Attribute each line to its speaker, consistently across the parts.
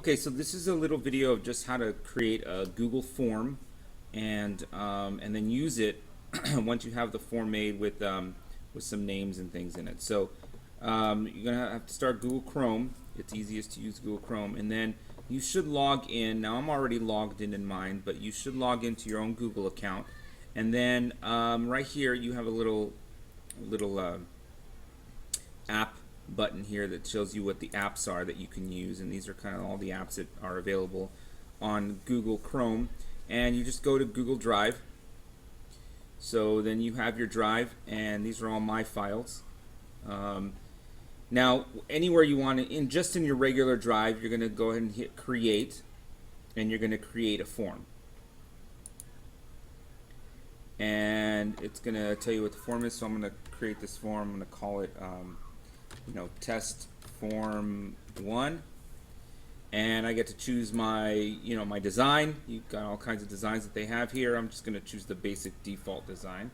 Speaker 1: Okay, so this is a little video of just how to create a Google form and then use it once you have the form made with some names and things in it. So you're gonna have to start Google Chrome. It's easiest to use Google Chrome, and then you should log in. Now I'm already logged in mine, but you should log into your own Google account, and then right here you have a little app button here that shows you what the apps are that you can use, and these are kind of all the apps that are available on Google Chrome. And you just go to Google Drive. So then you have your drive, and these are all my files. Now anywhere you want to, just in your regular drive, you're going to go ahead and hit create, and you're going to create a form, and it's going to tell you what the form is. So I'm going to create this form. I'm going to call it test form 1, and I get to choose my my design. You've got all kinds of designs that they have here. I'm just going to choose the basic default design.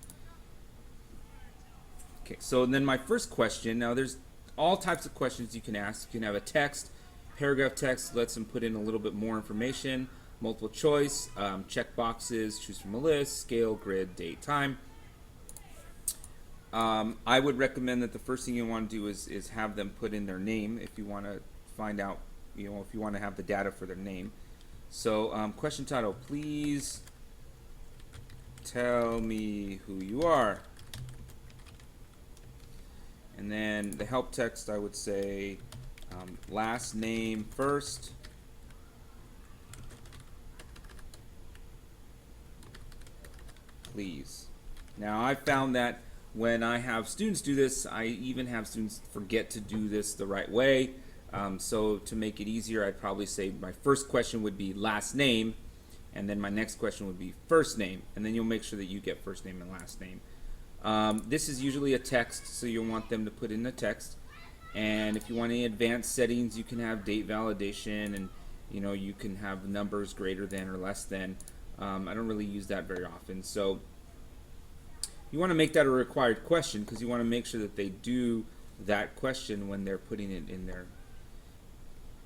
Speaker 1: Okay, so then my first question, now there's all types of questions you can ask. You can have a text, paragraph text, lets them put in a little bit more information, multiple choice, check boxes, choose from a list, scale, grid, date, time. I would recommend that the first thing you want to do is have them put in their name if you want to find out, if you want to have the data for their name. So question title, please tell me who you are. And then the help text, I would say last name first, please. Now I found that when I have students do this, I even have students forget to do this the right way. So to make it easier, I'd probably say my first question would be last name, and then my next question would be first name, and then you'll make sure that you get first name and last name. This is usually a text, so you'll want them to put in the text. And if you want any advanced settings, you can have date validation, and you can have numbers greater than or less than. I don't really use that very often, so you want to make that a required question because you want to make sure that they do that question when they're putting it in there.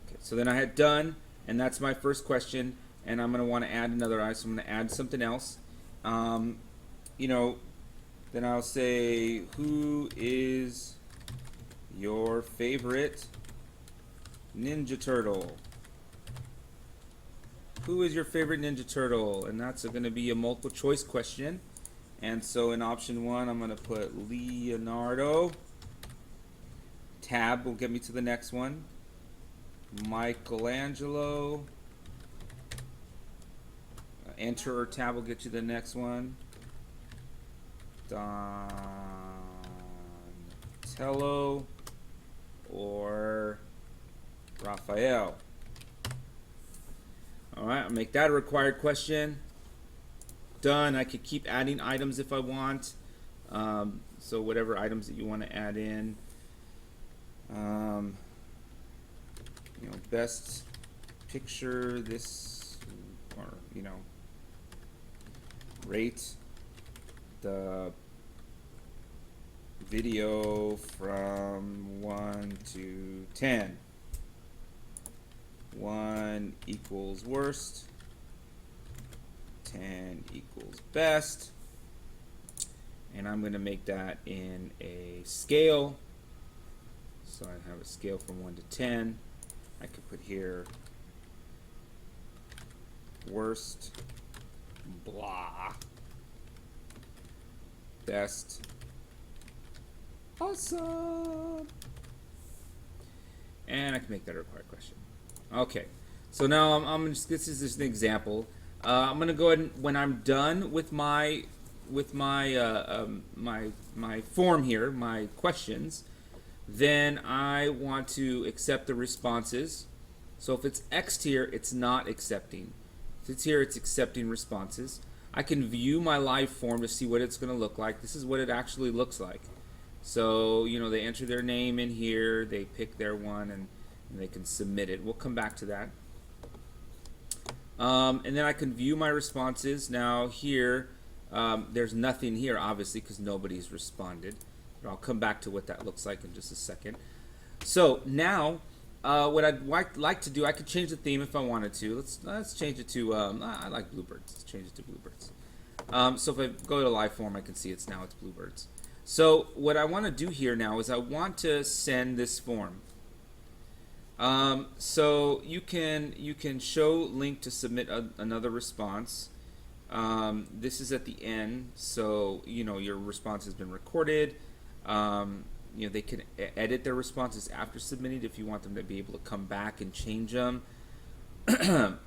Speaker 1: Okay, so then I had done, and that's my first question, and I'm going to want to add another item, so I'm going to add something else. Then I'll say, who is your favorite Ninja Turtle? Who is your favorite Ninja Turtle? And that's going to be a multiple choice question. And so in option 1, I'm going to put Leonardo. Tab will get me to the next one. Michelangelo. Enter or tab will get you the next one. Donatello or Raphael. Alright, I'll make that a required question. Done. I could keep adding items if I want. So whatever items that you want to add in. Best picture this, or rate the video from 1 to 10. 1 equals worst, 10 equals best, and I'm going to make that in a scale. So I have a scale from 1 to 10. I could put here worst, blah, best, awesome, and I can make that a required question. Okay, so now I'm just, this is just an example. I'm gonna go ahead and, when I'm done with my my form here, my questions, then I want to accept the responses. So if it's X'd here, it's not accepting. If it's here, it's accepting responses. I can view my live form to see what it's going to look like. This is what it actually looks like. So they enter their name in here, they pick their one, and they can submit it. We'll come back to that. And then I can view my responses. Now here, there's nothing here, obviously, because nobody's responded. But I'll come back to what that looks like in just a second. So now What I'd like to do, I could change the theme if I wanted to. Let's change it to I like bluebirds. Let's change it to bluebirds. So if I go to live form, I can see it's bluebirds. So what I want to do here now is I want to send this form. So you can show link to submit another response. This is at the end, so your response has been recorded. They can edit their responses after submitting if you want them to be able to come back and change them.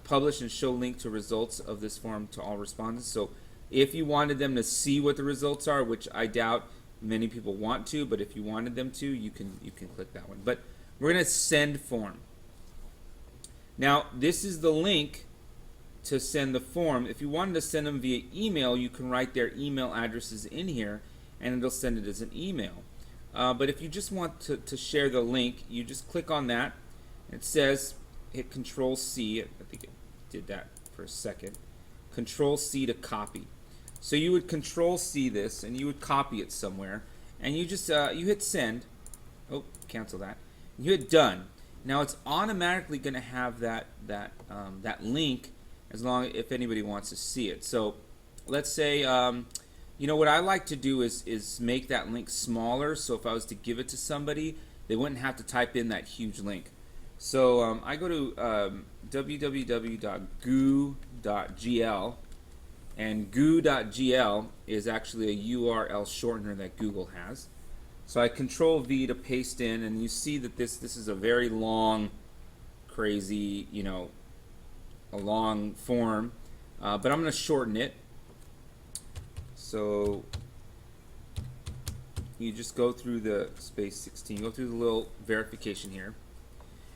Speaker 1: Publish and show link to results of this form to all respondents. So if you wanted them to see what the results are, which I doubt many people want to, but if you wanted them to, you can click that one. But we're going to send form. Now this is the link to send the form. If you wanted to send them via email, you can write their email addresses in here and it'll send it as an email. But if you just want to share the link, you just click on that. It says hit Control C. I think it did that for a second. Control C to copy. So you would Control C this and you would copy it somewhere, and you just you hit send. Oh, cancel that. You hit done. Now it's automatically going to have that link as long if anybody wants to see it. So let's say what I like to do is make that link smaller, so if I was to give it to somebody, they wouldn't have to type in that huge link. So I go to www.goo.gl, and goo.gl is actually a URL shortener that Google has. So I Control V to paste in, and you see that this is a very long, crazy, a long form, but I'm going to shorten it. So you just go through the space 16, go through the little verification here,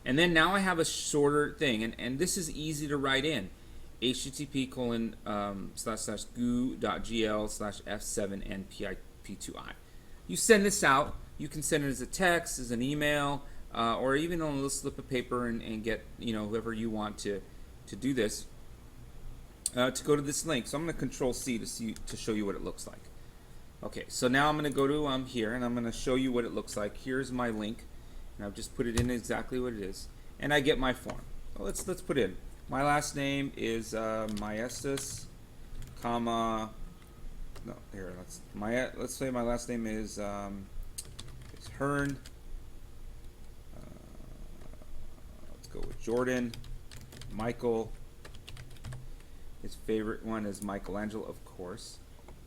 Speaker 1: and then now I have a shorter thing, and this is easy to write in. http://goo.gl/f7npip2i. You send this out. You can send it as a text, as an email, or even on a little slip of paper, and get whoever you want to do this. To go to this link. So I'm going to Control C to show you what it looks like. Okay, so now I'm going to go to here, and I'm going to show you what it looks like. Here's my link, and I've just put it in exactly what it is, and I get my form. Well, let's put in my last name is Maestas, comma. No, here let's say my last name is Hearn. Let's go with Jordan, Michael. His favorite one is Michelangelo, of course.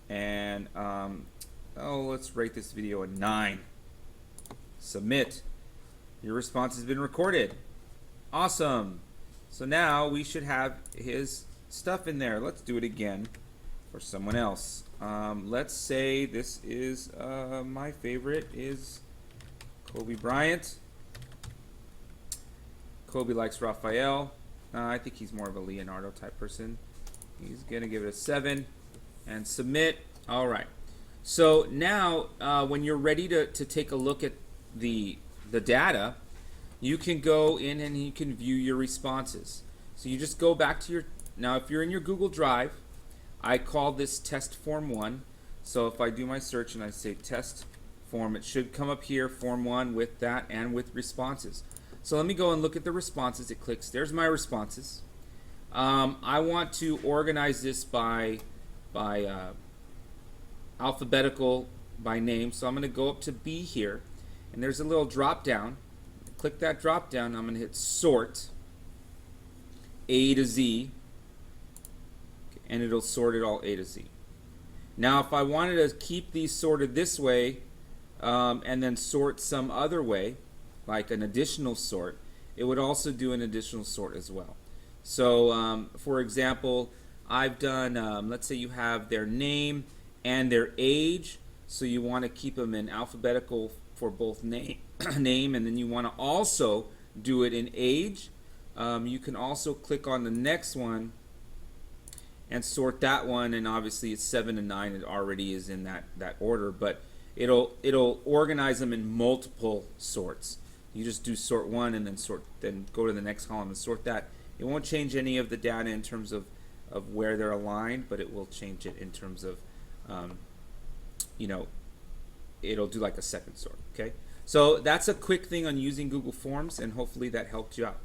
Speaker 1: And let's rate this video a 9. Submit. Your response has been recorded. Awesome. So now we should have his stuff in there. Let's do it again for someone else. Let's say this is my favorite is Kobe Bryant. Kobe likes Raphael. I think he's more of a Leonardo type person. He's going to give it a 7 and submit. All right. So now when you're ready to take a look at the data, you can go in and you can view your responses. So you just go back to now if you're in your Google Drive, I call this test form 1. So if I do my search and I say test form, it should come up here, form 1 with that and with responses. So let me go and look at the responses. It clicks. There's my responses. I want to organize this by alphabetical by name. So I'm going to go up to B here, and there's a little drop down. Click that drop down. I'm going to hit sort A to Z, and it'll sort it all A to Z. Now if I wanted to keep these sorted this way and then sort some other way, like an additional sort, it would also do an additional sort as well. So for example, I've done, let's say you have their name and their age, so you want to keep them in alphabetical for both name, and then you want to also do it in age. You can also click on the next one and sort that one, and obviously it's 7 and 9. It already is in that order, but it'll organize them in multiple sorts. You just do sort 1 and then go to the next column and sort that. It won't change any of the data in terms of where they're aligned, but it will change it in terms of it'll do like a second sort. Okay, So that's a quick thing on using Google Forms, and hopefully that helped you out.